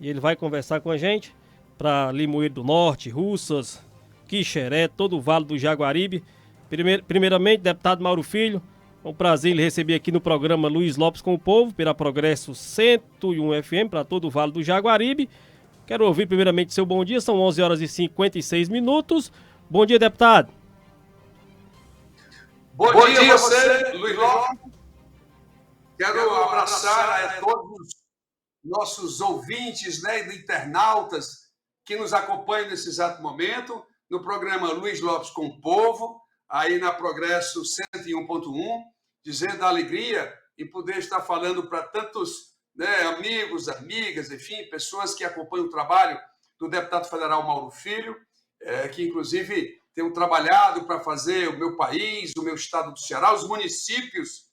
e ele vai conversar com a gente para Limoeiro do Norte, Russas, Quixeré, todo o Vale do Jaguaribe. Primeiramente, deputado Mauro Filho, é um prazer lhe receber aqui no programa Luiz Lopes com o Povo, pela Progresso 101 FM, para todo o Vale do Jaguaribe. Quero ouvir primeiramente seu bom dia, são 11 horas e 56 minutos. Bom dia, deputado. Bom dia a você, Luiz Lopes. Quero abraçar a todos os nossos ouvintes, e internautas que nos acompanham nesse exato momento, no programa Luiz Lopes com o Povo, aí na Progresso 101.1, dizendo a alegria em poder estar falando para tantos amigos, amigas, enfim, pessoas que acompanham o trabalho do deputado federal Mauro Filho, que inclusive tenho trabalhado para fazer o meu país, o meu estado do Ceará, os municípios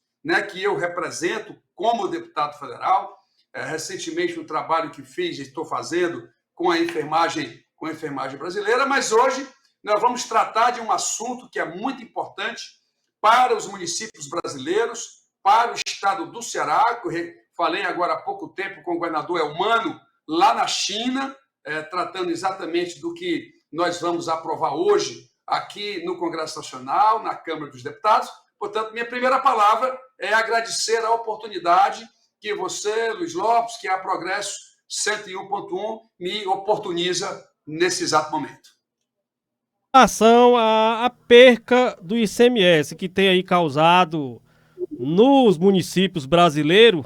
que eu represento como deputado federal. Recentemente, o trabalho que fiz e estou fazendo com a enfermagem brasileira, mas hoje nós vamos tratar de um assunto que é muito importante para os municípios brasileiros, para o estado do Ceará. Eu falei agora há pouco tempo com o governador Elmano, lá na China, tratando exatamente do que nós vamos aprovar hoje aqui no Congresso Nacional, na Câmara dos Deputados. Portanto, minha primeira palavra é agradecer a oportunidade que você, Luiz Lopes, que é a Progresso 101.1, me oportuniza nesse exato momento. Em relação à perca do ICMS, que tem aí causado nos municípios brasileiros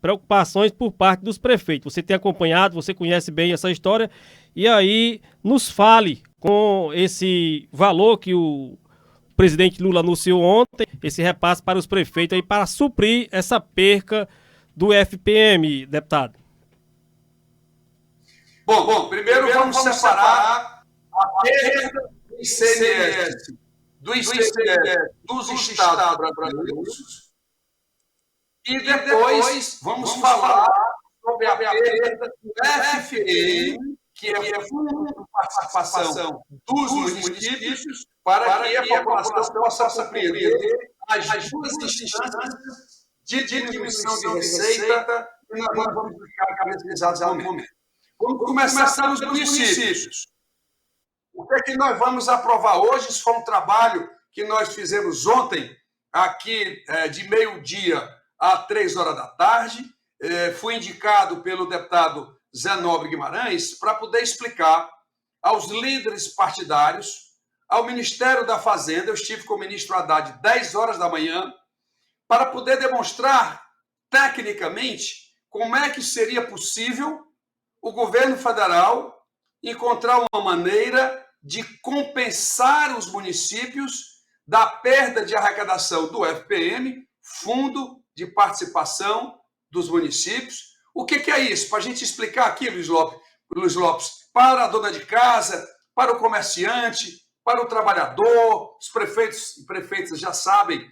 preocupações por parte dos prefeitos. Você tem acompanhado, você conhece bem essa história, e aí nos fale com esse valor que o presidente Lula anunciou ontem, esse repasse para os prefeitos aí para suprir essa perca do FPM, deputado. Bom, primeiro vamos separar a perda do ICMS dos estados brasileiros e depois vamos falar sobre a perda do FPM, que é o Fundo de Participação dos Municípios, para que a população possa compreender as duas instâncias de diminuição de receita que nós vamos ficar nesse exato momento. Vamos começar pelos municípios. O que é que nós vamos aprovar hoje? Isso foi um trabalho que nós fizemos ontem, aqui de meio-dia a 3 horas da tarde. Fui indicado pelo deputado Zé Nobre Guimarães para poder explicar aos líderes partidários, ao Ministério da Fazenda. Eu estive com o ministro Haddad 10 horas da manhã para poder demonstrar tecnicamente como é que seria possível o governo federal encontrar uma maneira de compensar os municípios da perda de arrecadação do FPM, Fundo de Participação dos Municípios. O que é isso? Para a gente explicar aqui, Luiz Lopes, para a dona de casa, para o comerciante, para o trabalhador, os prefeitos e prefeitas já sabem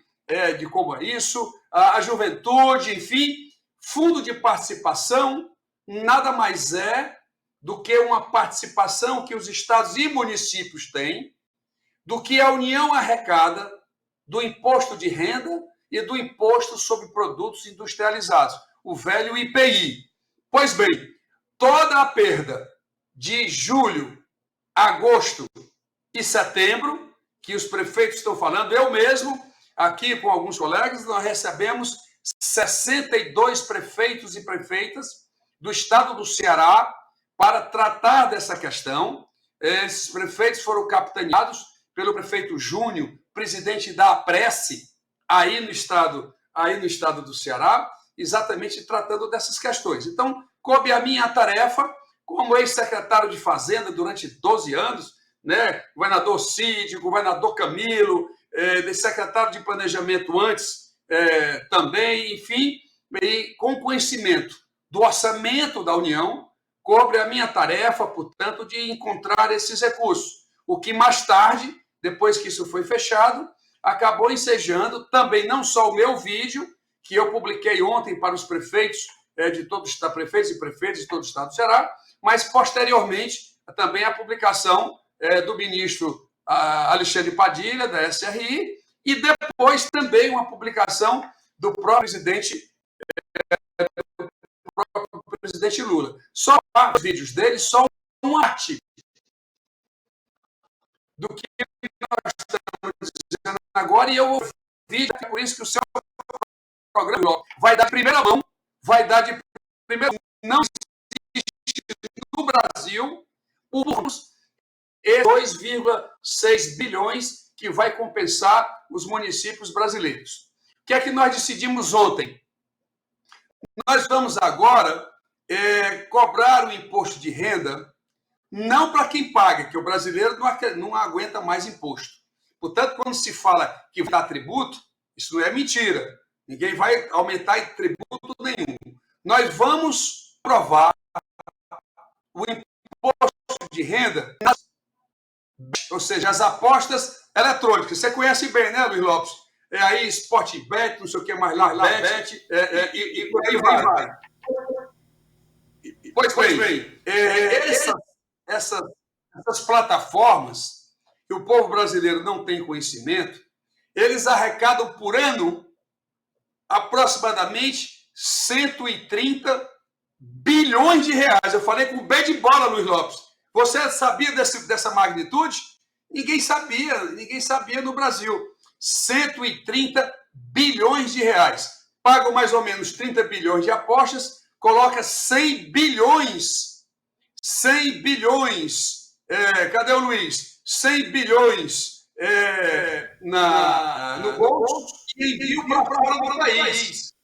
de como é isso, a juventude, enfim. Fundo de participação nada mais é do que uma participação que os estados e municípios têm, do que a União arrecada do imposto de renda e do imposto sobre produtos industrializados, o velho IPI. Pois bem, toda a perda de julho, agosto e setembro, que os prefeitos estão falando, eu mesmo, aqui com alguns colegas, nós recebemos 62 prefeitos e prefeitas do estado do Ceará para tratar dessa questão. Esses prefeitos foram capitaneados pelo prefeito Júnior, presidente da APRESE, aí no estado do Ceará, exatamente tratando dessas questões. Então, coube a minha tarefa, como ex-secretário de Fazenda durante 12 anos, governador Cid, governador Camilo, secretário de Planejamento antes também, enfim, e com conhecimento do orçamento da União, cobre a minha tarefa, portanto, de encontrar esses recursos. O que mais tarde, depois que isso foi fechado, acabou ensejando também não só o meu vídeo, que eu publiquei ontem para os prefeitos prefeitos e prefeitas de todo o estado do Ceará, mas posteriormente também a publicação do ministro Alexandre Padilha, da SRI, e depois também uma publicação do próprio presidente Lula. Só os vídeos dele, só um artigo do que nós estamos dizendo agora, e eu ouvi, é por isso que o seu programa vai dar de primeira mão, não existe no Brasil os 2,6 bilhões que vai compensar os municípios brasileiros. O que é que nós decidimos ontem? Nós vamos agora cobrar o imposto de renda não para quem paga, que o brasileiro não aguenta mais imposto. Portanto, quando se fala que vai dar tributo, isso não é mentira. Ninguém vai aumentar tributo nenhum. Nós vamos provar o imposto de renda, ou seja, as apostas eletrônicas. Você conhece bem, né, Luiz Lopes? Aí Sportbet, não sei o que mais lá, Bet, e por aí vai. Pois bem, essas plataformas que o povo brasileiro não tem conhecimento, eles arrecadam por ano aproximadamente 130 bilhões de reais. Eu falei com o B de bola, Luiz Lopes. Você sabia dessa magnitude? Ninguém sabia no Brasil. 130 bilhões de reais. Pagam mais ou menos 30 bilhões de apostas, coloca 100 bilhões. 100 bilhões. Cadê o Luiz? 100 bilhões no bolso e enviam para fora do país.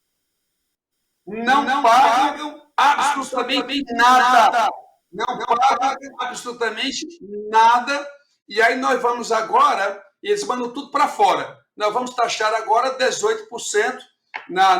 Não pagam absolutamente nada. Não pagam absolutamente nada. E aí nós vamos agora, e eles mandam tudo para fora. Nós vamos taxar agora 18%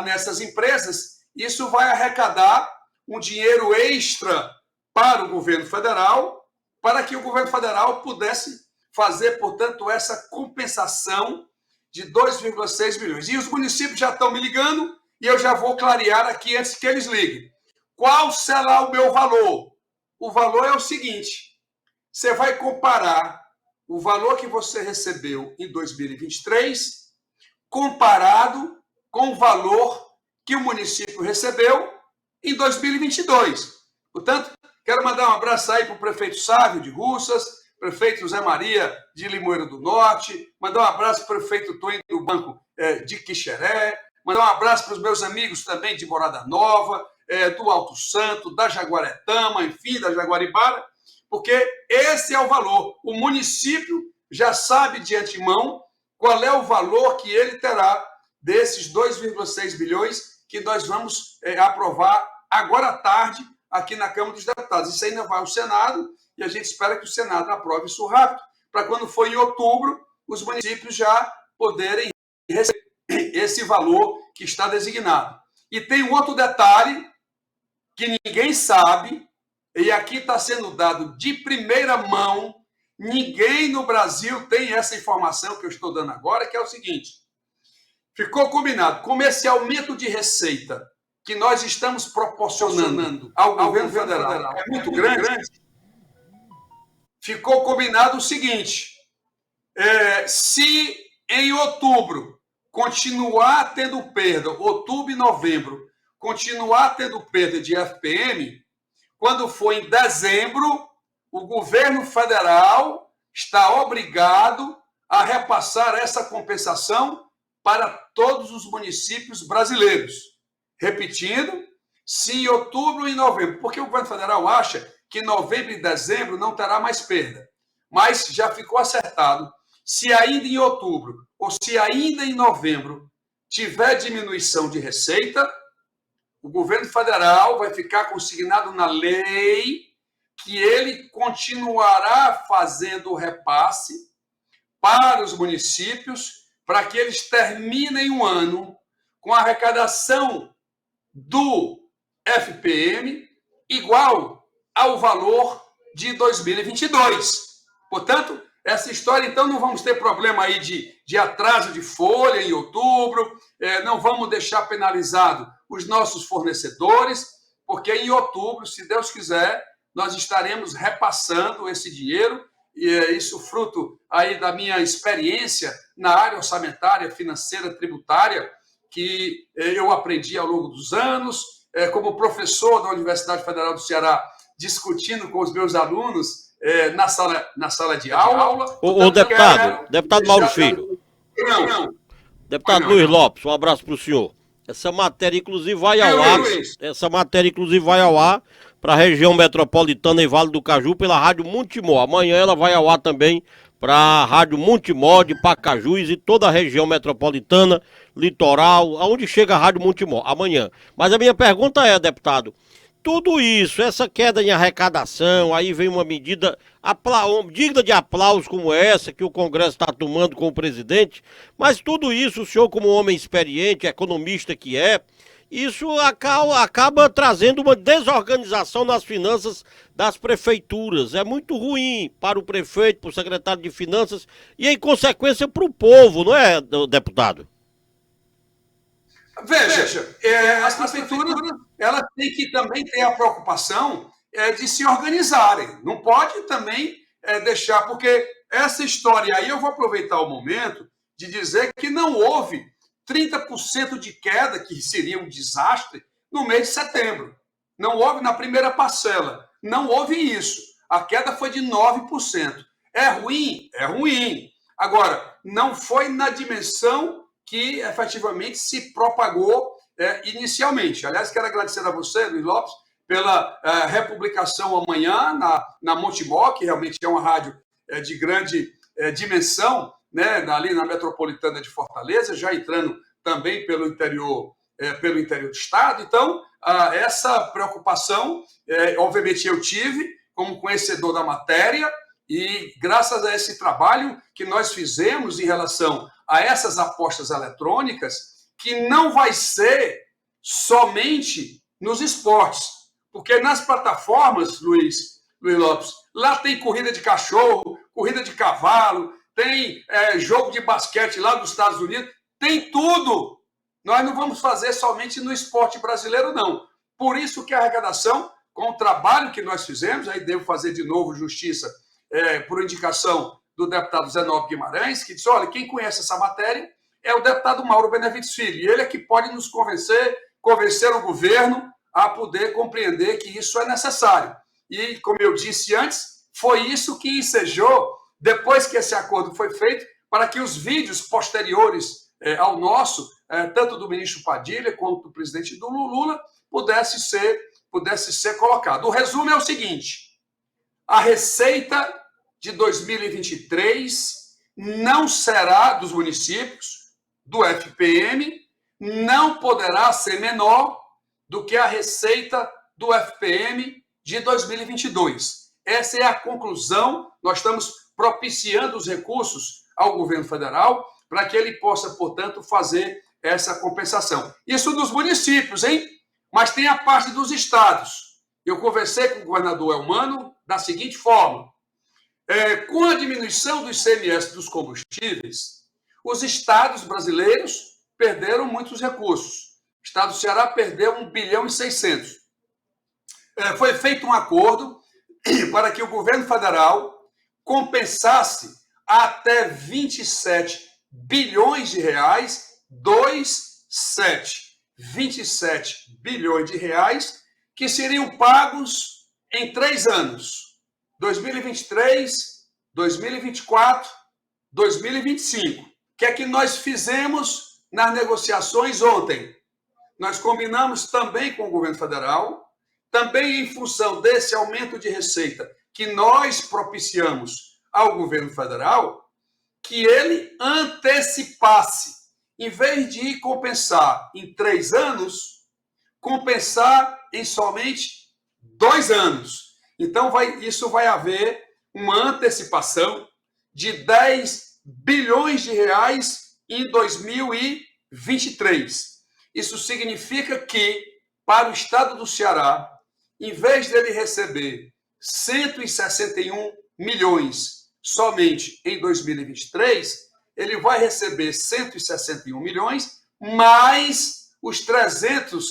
nessas empresas. Isso vai arrecadar um dinheiro extra para o governo federal, para que o governo federal pudesse fazer, portanto, essa compensação de 2,6 bilhões. E os municípios já estão me ligando, e eu já vou clarear aqui antes que eles liguem. Qual será o meu valor? O valor é o seguinte: você vai comparar o valor que você recebeu em 2023 comparado com o valor que o município recebeu em 2022. Portanto, quero mandar um abraço aí para o prefeito Sávio de Russas, prefeito José Maria de Limoeiro do Norte, mandar um abraço para o prefeito Tony do Banco de Quixeré, mandar um abraço para os meus amigos também de Morada Nova, do Alto Santo, da Jaguaretama, enfim, da Jaguaribara, porque esse é o valor. O município já sabe de antemão qual é o valor que ele terá desses 2,6 bilhões que nós vamos aprovar agora à tarde aqui na Câmara dos Deputados. Isso ainda vai ao Senado e a gente espera que o Senado aprove isso rápido, para quando for em outubro, os municípios já poderem receber esse valor que está designado. E tem um outro detalhe que ninguém sabe, e aqui está sendo dado de primeira mão, ninguém no Brasil tem essa informação que eu estou dando agora, que é o seguinte: ficou combinado, como esse aumento de receita que nós estamos proporcionando ao governo federal é muito grande, ficou combinado o seguinte: se em outubro continuar tendo perda, outubro e novembro, continuar tendo perda de FPM, quando for em dezembro, o governo federal está obrigado a repassar essa compensação para todos os municípios brasileiros. Repetindo, se em outubro e novembro, porque o governo federal acha que novembro e dezembro não terá mais perda, mas já ficou acertado. Se ainda em outubro ou se ainda em novembro tiver diminuição de receita, o governo federal vai ficar consignado na lei que ele continuará fazendo o repasse para os municípios para que eles terminem o ano com a arrecadação do FPM igual ao valor de 2022. Portanto, essa história, então, não vamos ter problema aí de atraso de folha em outubro, não vamos deixar penalizado os nossos fornecedores, porque em outubro, se Deus quiser, nós estaremos repassando esse dinheiro, e isso fruto aí da minha experiência na área orçamentária, financeira, tributária, que eu aprendi ao longo dos anos, como professor da Universidade Federal do Ceará, discutindo com os meus alunos na sala de aula. O deputado Mauro Filho. Não. Deputado Luiz Lopes, um abraço para o senhor. Essa matéria, inclusive, vai ao ar. Essa matéria, inclusive, vai ao ar para a região metropolitana e Vale do Caju pela Rádio Montemor. Amanhã ela vai ao ar também para a Rádio Montemor de Pacajus e toda a região metropolitana, litoral, aonde chega a Rádio Montemor, amanhã. Mas a minha pergunta é, deputado, tudo isso, essa queda em arrecadação, aí vem uma medida digna de aplauso como essa que o Congresso está tomando com o presidente, mas tudo isso, o senhor como homem experiente, economista que é, isso acaba trazendo uma desorganização nas finanças das prefeituras. É muito ruim para o prefeito, para o secretário de finanças e, em consequência, para o povo, não é, deputado? Veja, as prefeituras elas têm que também ter a preocupação de se organizarem. Não pode também deixar, porque essa história aí eu vou aproveitar o momento de dizer que não houve 30% de queda, que seria um desastre, no mês de setembro. Não houve na primeira parcela. Não houve isso. A queda foi de 9%. É ruim? É ruim. Agora, não foi na dimensão que efetivamente se propagou inicialmente. Aliás, quero agradecer a você, Luiz Lopes, pela republicação amanhã na Montemor, que realmente é uma rádio de grande dimensão, né, ali na metropolitana de Fortaleza, já entrando também pelo interior do estado. Então, essa preocupação, obviamente, eu tive como conhecedor da matéria, e graças a esse trabalho que nós fizemos em relação a essas apostas eletrônicas, que não vai ser somente nos esportes, porque nas plataformas, Luiz Lopes, lá tem corrida de cachorro, corrida de cavalo, tem jogo de basquete lá dos Estados Unidos, tem tudo. Nós não vamos fazer somente no esporte brasileiro, não. Por isso que a arrecadação, com o trabalho que nós fizemos, aí devo fazer de novo justiça por indicação do deputado Zé Nobre Guimarães, que disse, olha, quem conhece essa matéria é o deputado Mauro Benevides Filho, e ele é que pode nos convencer o governo a poder compreender que isso é necessário. E, como eu disse antes, foi isso que ensejou, depois que esse acordo foi feito, para que os vídeos posteriores ao nosso, tanto do ministro Padilha quanto do presidente do Lula, pudesse ser colocado. O resumo é o seguinte: a receita de 2023 não será dos municípios, do FPM, não poderá ser menor do que a receita do FPM de 2022. Essa é a conclusão. Nós estamos propiciando os recursos ao governo federal para que ele possa, portanto, fazer essa compensação. Isso dos municípios, hein? Mas tem a parte dos estados. Eu conversei com o governador Elmano da seguinte forma: com a diminuição do ICMS dos combustíveis, os estados brasileiros perderam muitos recursos. O estado do Ceará perdeu 1 bilhão e 600. Foi feito um acordo para que o governo federal compensasse até 27 bilhões de reais, 27 bilhões de reais, que seriam pagos em 3 anos, 2023, 2024, 2025. O que é que nós fizemos nas negociações ontem? Nós combinamos também com o governo federal, também em função desse aumento de receita que nós propiciamos ao governo federal, que ele antecipasse, em vez de compensar em 3 anos, compensar em somente 2 anos. Então, isso vai haver uma antecipação de 10 bilhões de reais em 2023. Isso significa que, para o estado do Ceará, em vez dele receber 161 milhões somente em 2023, ele vai receber 161 milhões, mais os 300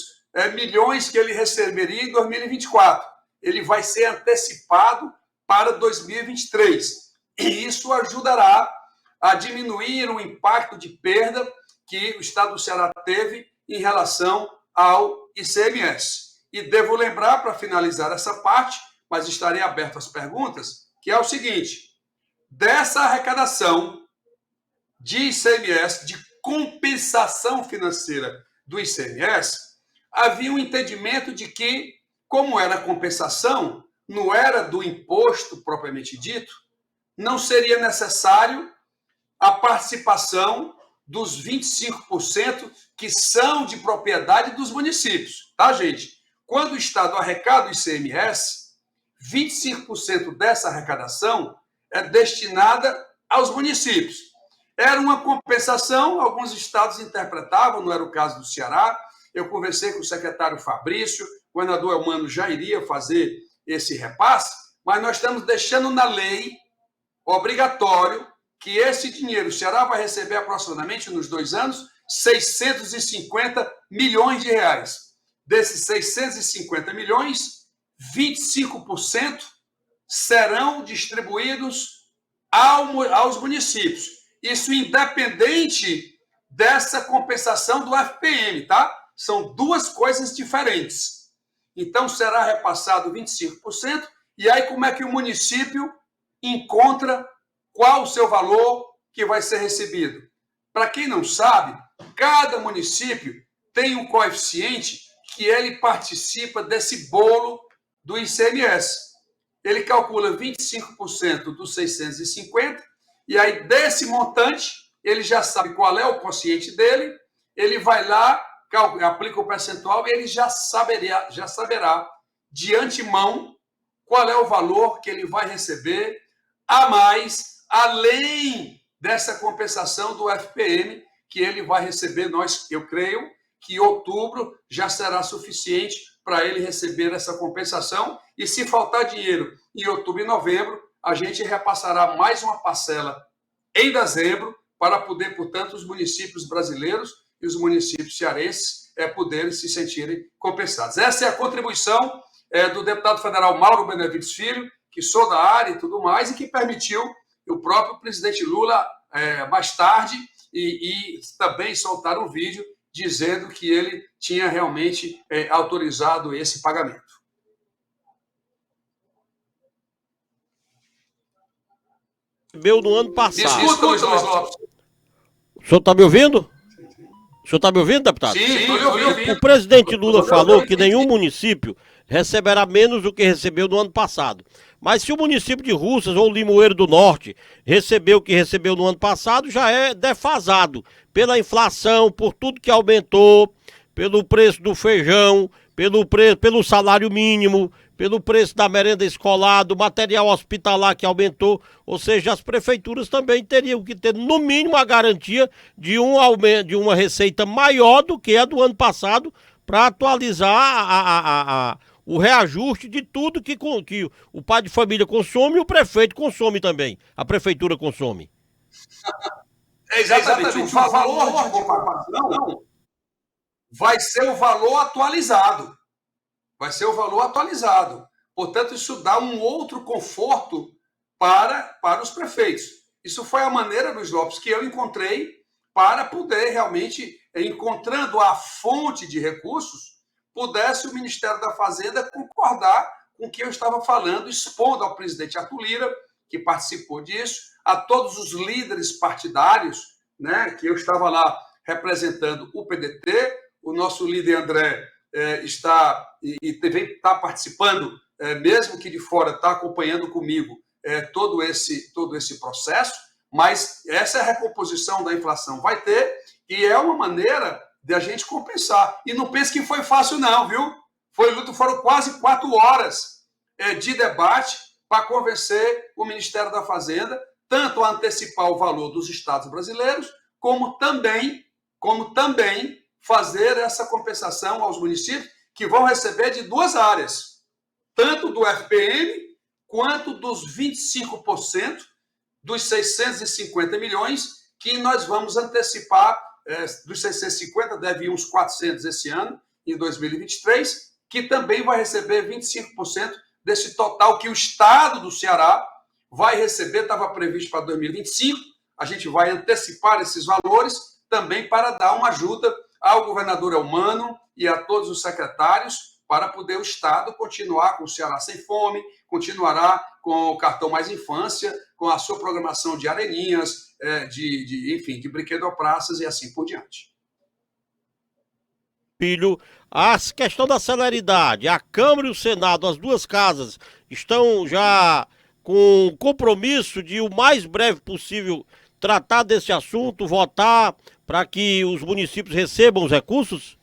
milhões que ele receberia em 2024. Ele vai ser antecipado para 2023. E isso ajudará a diminuir o impacto de perda que o estado do Ceará teve em relação ao ICMS. E devo lembrar, para finalizar essa parte, mas estarei aberto às perguntas, que é o seguinte: dessa arrecadação de ICMS, de compensação financeira do ICMS, havia um entendimento de que, como era compensação, não era do imposto propriamente dito, não seria necessário a participação dos 25% que são de propriedade dos municípios, tá, gente? Quando o Estado arrecada o ICMS, 25% dessa arrecadação é destinada aos municípios. Era uma compensação, alguns estados interpretavam, não era o caso do Ceará. Eu conversei com o secretário Fabrício, o governador Elmano já iria fazer esse repasse, mas nós estamos deixando na lei obrigatório que esse dinheiro, o Ceará vai receber aproximadamente, nos 2 anos, 650 milhões de reais. Desses 650 milhões, 25% serão distribuídos aos municípios. Isso independente dessa compensação do FPM, tá? São duas coisas diferentes. Então, será repassado 25%, e aí como é que o município encontra qual o seu valor que vai ser recebido? Para quem não sabe, cada município tem um coeficiente que ele participa desse bolo do ICMS. Ele calcula 25% dos 650, e aí desse montante, ele já sabe qual é o quociente dele, ele vai lá, aplica o percentual e ele já saberá de antemão qual é o valor que ele vai receber a mais, além dessa compensação do FPM que ele vai receber. Eu creio que outubro já será suficiente para ele receber essa compensação, e se faltar dinheiro em outubro e novembro, a gente repassará mais uma parcela em dezembro, para poder, portanto, os municípios brasileiros e os municípios cearenses poderem se sentirem compensados. Essa é a contribuição do deputado federal Mauro Benevides Filho, que sou da área e tudo mais, e que permitiu o próprio presidente Lula, mais tarde, e também soltar um vídeo dizendo que ele tinha realmente autorizado esse pagamento. Recebeu no ano passado. Escuta, Luiz Lopes. O senhor está me ouvindo? O senhor está me ouvindo, deputado? Sim, estou ouvindo. O presidente Lula falou que nenhum município receberá menos do que recebeu no ano passado. Mas se o município de Russas ou Limoeiro do Norte recebeu o que recebeu no ano passado, já é defasado pela inflação, por tudo que aumentou, pelo preço do feijão, pelo salário mínimo, pelo preço da merenda escolar, do material hospitalar que aumentou. Ou seja, as prefeituras também teriam que ter, no mínimo, a garantia de um aumento, de uma receita maior do que a do ano passado, para atualizar o reajuste de tudo que o pai de família consome e o prefeito consome também. A prefeitura consome. Exatamente. O valor de comparação vai ser o valor atualizado. Vai ser o valor atualizado. Portanto, isso dá um outro conforto para os prefeitos. Isso foi a maneira, Luiz Lopes, que eu encontrei para poder realmente, encontrando a fonte de recursos, pudesse o Ministério da Fazenda concordar com o que eu estava falando, expondo ao presidente Arthur Lira, que participou disso, a todos os líderes partidários, né, que eu estava lá representando o PDT, o nosso líder André está participando, mesmo que de fora, está acompanhando comigo todo esse processo, mas essa é a recomposição da inflação vai ter, e é uma maneira de a gente compensar. E não pense que foi fácil não, viu? Foram quase 4 horas de debate para convencer o Ministério da Fazenda, tanto a antecipar o valor dos estados brasileiros, como também fazer essa compensação aos municípios, que vão receber de 2 áreas, tanto do FPM, quanto dos 25% dos 650 milhões, que nós vamos antecipar. Dos 650, deve ir uns 400 esse ano, em 2023, que também vai receber 25% desse total que o Estado do Ceará vai receber, estava previsto para 2025, a gente vai antecipar esses valores também para dar uma ajuda ao governador Elmano e a todos os secretários para poder o Estado continuar com o Ceará Sem Fome, continuará com o cartão Mais Infância, com a sua programação de areninhas, enfim, de brinquedopraças e assim por diante. Filho, a questão da celeridade, a Câmara e o Senado, as duas casas, estão já com o compromisso de o mais breve possível tratar desse assunto, votar para que os municípios recebam os recursos?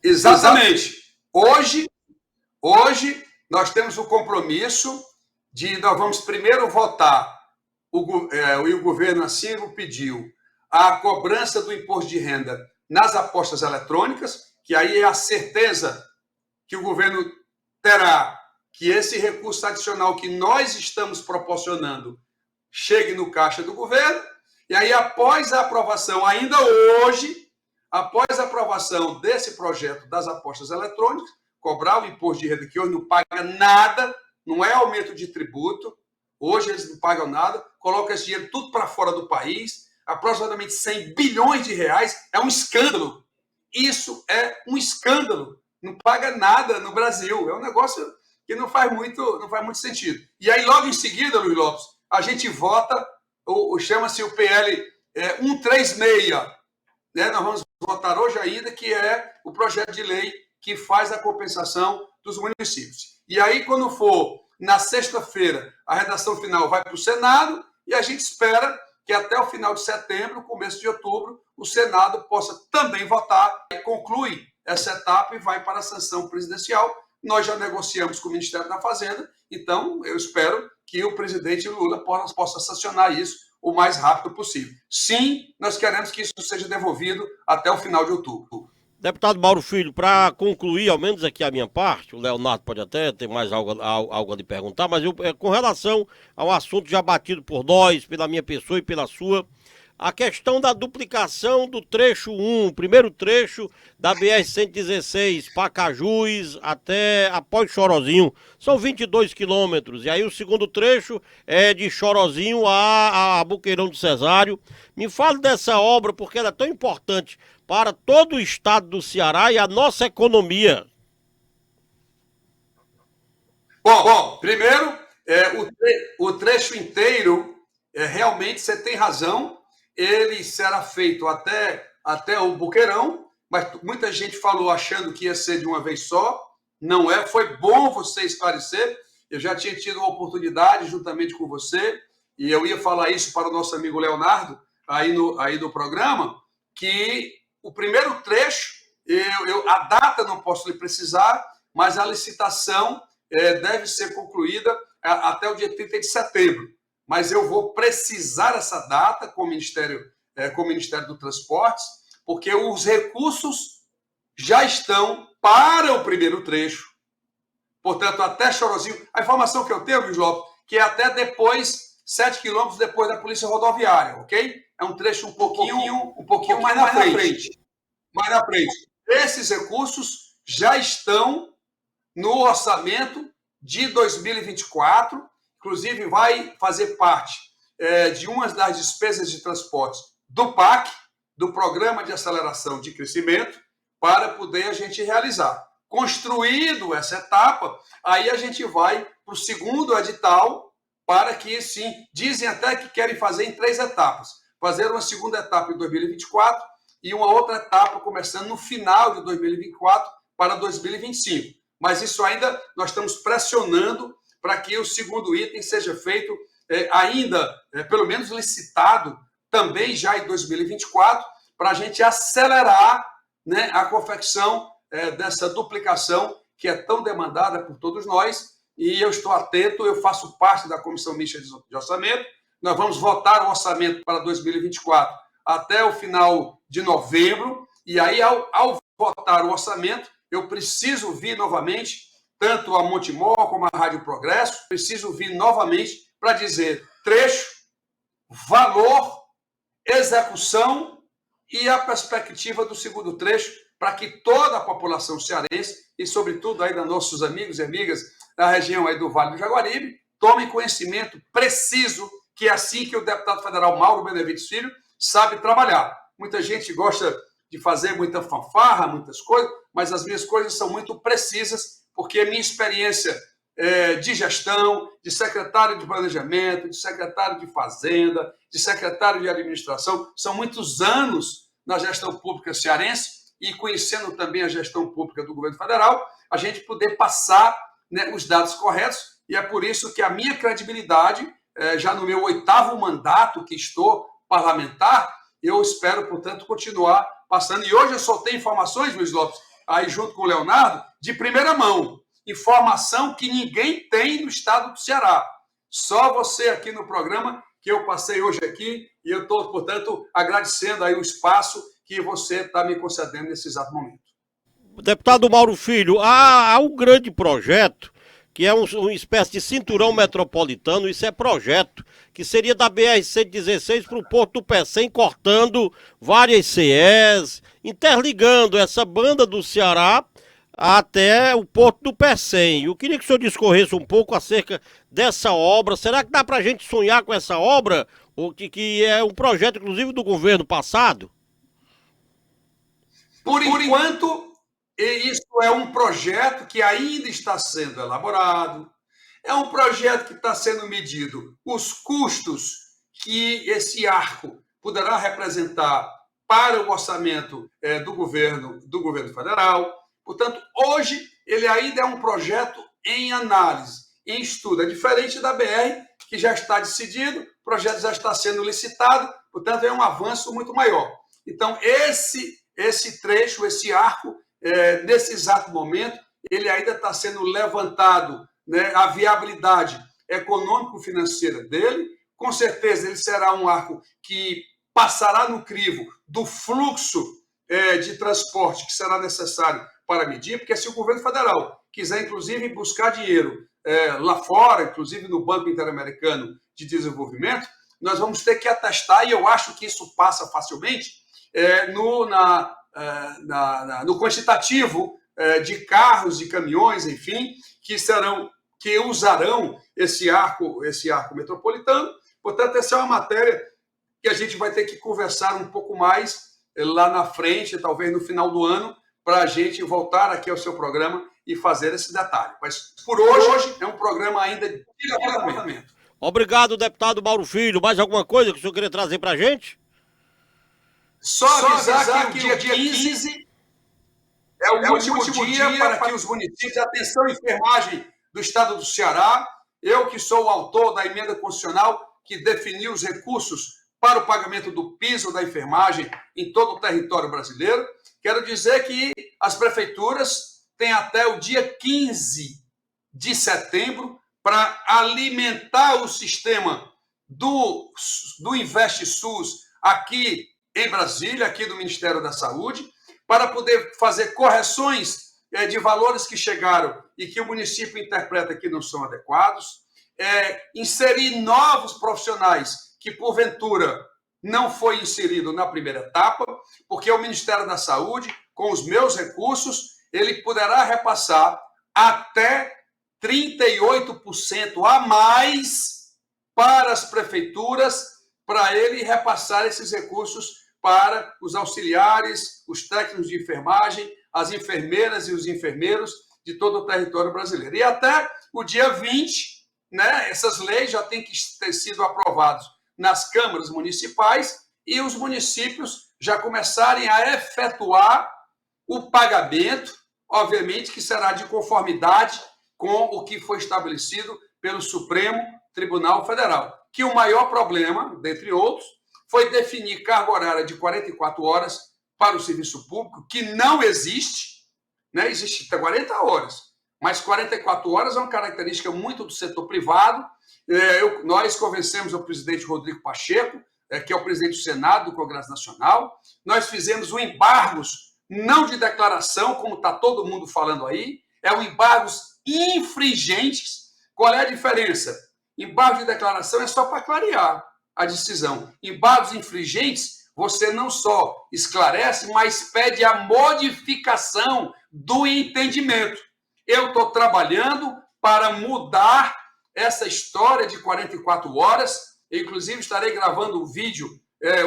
Exatamente. Hoje nós temos o compromisso de nós vamos primeiro votar, e o governo assim o pediu, a cobrança do imposto de renda nas apostas eletrônicas, que aí é a certeza que o governo terá que esse recurso adicional que nós estamos proporcionando chegue no caixa do governo, e aí após a aprovação, ainda hoje, após a aprovação desse projeto das apostas eletrônicas, cobrar o imposto de renda, que hoje não paga nada, não é aumento de tributo, hoje eles não pagam nada, colocam esse dinheiro tudo para fora do país, aproximadamente 100 bilhões de reais, é um escândalo. Isso é um escândalo. Não paga nada no Brasil. É um negócio que não faz muito sentido. E aí, logo em seguida, Luiz Lopes, a gente vota, chama-se o PL 136, né? Nós vamos votar hoje ainda, que é o projeto de lei que faz a compensação dos municípios. E aí, quando for na sexta-feira, a redação final vai para o Senado e a gente espera que até o final de setembro, começo de outubro, o Senado possa também votar, conclui essa etapa e vai para a sanção presidencial. Nós já negociamos com o Ministério da Fazenda, então eu espero que o presidente Lula possa sancionar isso o mais rápido possível. Sim, nós queremos que isso seja devolvido até o final de outubro. Deputado Mauro Filho, para concluir, ao menos aqui a minha parte, o Leonardo pode até ter mais algo a lhe perguntar, mas com relação ao assunto já batido por nós, pela minha pessoa e pela sua, a questão da duplicação do trecho 1, o primeiro trecho da BR-116, Pacajus até após Chorozinho, são 22 quilômetros, e aí o segundo trecho é de Chorozinho a Boqueirão do Cesário. Me fale dessa obra, porque ela é tão importante para todo o estado do Ceará e a nossa economia. Bom, primeiro, o trecho inteiro, realmente você tem razão, ele será feito até o Boqueirão, mas muita gente falou achando que ia ser de uma vez só, não é, foi bom você esclarecer, eu já tinha tido a oportunidade juntamente com você, e eu ia falar isso para o nosso amigo Leonardo, aí no programa, que o primeiro trecho, a data não posso lhe precisar, mas a licitação deve ser concluída até o dia 30 de setembro. Mas eu vou precisar essa data com o Ministério do Transportes, porque os recursos já estão para o primeiro trecho. Portanto, até Chorozinho. A informação que eu tenho, Luiz Lopes, que é até depois, 7 quilômetros depois da Polícia Rodoviária, ok? É um trecho um pouquinho mais na frente. Mais na frente. Esses recursos já estão no orçamento de 2024, inclusive vai fazer parte de uma das despesas de transportes do PAC, do Programa de Aceleração de Crescimento, para poder a gente realizar. Construído essa etapa, aí a gente vai para o segundo edital, para que, sim, dizem até que querem fazer em 3 etapas. Fazer uma segunda etapa em 2024 e uma outra etapa começando no final de 2024 para 2025. Mas isso ainda nós estamos pressionando para que o segundo item seja feito pelo menos licitado, também já em 2024, para a gente acelerar, né, a confecção dessa duplicação que é tão demandada por todos nós. E eu estou atento, eu faço parte da Comissão Mista de Orçamento. Nós vamos votar o orçamento para 2024 até o final de novembro, e aí, ao votar o orçamento, eu preciso vir novamente, tanto a Montemor como a Rádio Progresso, preciso vir novamente para dizer trecho, valor, execução e a perspectiva do segundo trecho, para que toda a população cearense, e sobretudo ainda nossos amigos e amigas da região aí do Vale do Jaguaribe, tomem conhecimento preciso, que é assim que o deputado federal Mauro Benevides Filho sabe trabalhar. Muita gente gosta de fazer muita fanfarra, muitas coisas, mas as minhas coisas são muito precisas, porque a minha experiência de gestão, de secretário de planejamento, de secretário de fazenda, de secretário de administração, são muitos anos na gestão pública cearense e conhecendo também a gestão pública do governo federal, a gente poder passar, né, os dados corretos, e é por isso que a minha credibilidade, já no meu 8º mandato que estou parlamentar, eu espero, portanto, continuar passando. E hoje eu soltei informações, Luiz Lopes, aí junto com o Leonardo, de primeira mão. Informação que ninguém tem no estado do Ceará. Só você aqui no programa, que eu passei hoje aqui, e eu estou, portanto, agradecendo aí o espaço que você está me concedendo nesse exato momento. Deputado Mauro Filho, há um grande projeto, que é uma espécie de cinturão metropolitano, isso é projeto, que seria da BR-116 para o Porto do Pecém, cortando várias CEs, interligando essa banda do Ceará até o Porto do Pecém. Eu queria que o senhor discorresse um pouco acerca dessa obra. Será que dá para a gente sonhar com essa obra? Ou que é um projeto, inclusive, do governo passado? Por enquanto, isso é um projeto que ainda está sendo elaborado, é um projeto que está sendo medido os custos que esse arco poderá representar para o orçamento do governo federal. Portanto, hoje ele ainda é um projeto em análise, em estudo. É diferente da BR, que já está decidido, o projeto já está sendo licitado, portanto, é um avanço muito maior. Então, esse trecho, esse arco, nesse exato momento, ele ainda está sendo levantado, né, a viabilidade econômico-financeira dele. Com certeza, ele será um arco que passará no crivo do fluxo de transporte que será necessário para medir, porque se o governo federal quiser, inclusive, buscar dinheiro lá fora, inclusive no Banco Interamericano de Desenvolvimento, nós vamos ter que atestar, e eu acho que isso passa facilmente, no quantitativo de carros, de caminhões, enfim, que usarão esse arco metropolitano. Portanto, essa é uma matéria que a gente vai ter que conversar um pouco mais lá na frente, talvez no final do ano, para a gente voltar aqui ao seu programa e fazer esse detalhe. Mas, por hoje, é um programa ainda de departamento. Obrigado, deputado Mauro Filho. Mais alguma coisa que o senhor queria trazer para a gente? Só avisar que o dia 15 é o último dia para que os municípios, atenção, enfermagem do estado do Ceará, eu que sou o autor da emenda constitucional que definiu os recursos para o pagamento do piso da enfermagem em todo o território brasileiro, quero dizer que as prefeituras têm até o dia 15 de setembro para alimentar o sistema do Investe SUS aqui em Brasília, aqui do Ministério da Saúde, para poder fazer correções de valores que chegaram e que o município interpreta que não são adequados, inserir novos profissionais que, porventura, não foi inserido na primeira etapa, porque o Ministério da Saúde, com os meus recursos, ele poderá repassar até 38% a mais para as prefeituras, para ele repassar esses recursos para os auxiliares, os técnicos de enfermagem, as enfermeiras e os enfermeiros de todo o território brasileiro. E até o dia 20, né, essas leis já têm que ter sido aprovadas nas câmaras municipais e os municípios já começarem a efetuar o pagamento, obviamente que será de conformidade com o que foi estabelecido pelo Supremo Tribunal Federal, que o maior problema, dentre outros, foi definir carga horária de 44 horas para o serviço público, que não existe, né? Existe 40 horas, mas 44 horas é uma característica muito do setor privado. Nós convencemos o presidente Rodrigo Pacheco, que é o presidente do Senado do Congresso Nacional, nós fizemos embargos, não de declaração, como está todo mundo falando aí, embargos infringentes. Qual é a diferença? Embargo de declaração é só para clarear a decisão. Embargos infringentes, você não só esclarece, mas pede a modificação do entendimento. Eu estou trabalhando para mudar essa história de 44 horas, inclusive estarei gravando um vídeo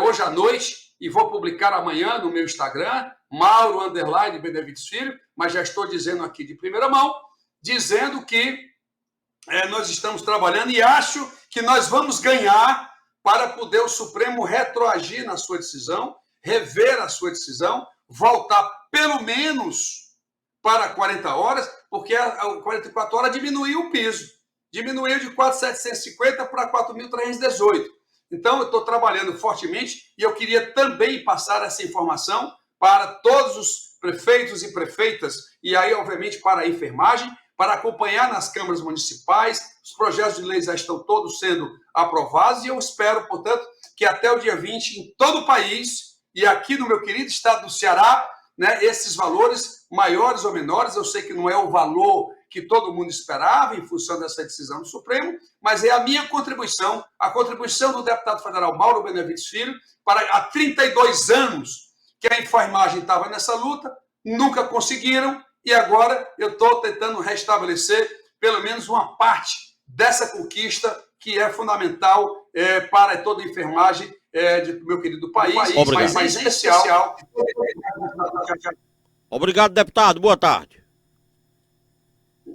hoje à noite e vou publicar amanhã no meu Instagram, Mauro_Benevides Filho, mas já estou dizendo aqui de primeira mão, dizendo que nós estamos trabalhando e acho que nós vamos ganhar para poder o Supremo retroagir na sua decisão, rever a sua decisão, voltar pelo menos para 40 horas, porque a 44 horas diminuiu o piso. Diminuiu de 4.750 para 4.318. Então, eu estou trabalhando fortemente e eu queria também passar essa informação para todos os prefeitos e prefeitas, e aí, obviamente, para a enfermagem, para acompanhar nas câmaras municipais. Os projetos de lei já estão todos sendo aprovados e eu espero, portanto, que até o dia 20, em todo o país, e aqui no meu querido estado do Ceará, né, esses valores maiores ou menores, eu sei que não é o valor que todo mundo esperava em função dessa decisão do Supremo, mas é a minha contribuição, a contribuição do deputado federal Mauro Benevides Filho, para há 32 anos que a enfermagem estava nessa luta, nunca conseguiram, e agora eu estou tentando restabelecer pelo menos uma parte dessa conquista que é fundamental para toda a enfermagem do meu querido país, mas em especial. Obrigado, deputado. Boa tarde.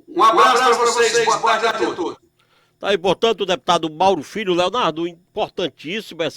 Um abraço para vocês. Boa tarde a todos. Tá aí, portanto, o deputado Mauro Filho, Leonardo, importantíssimo essa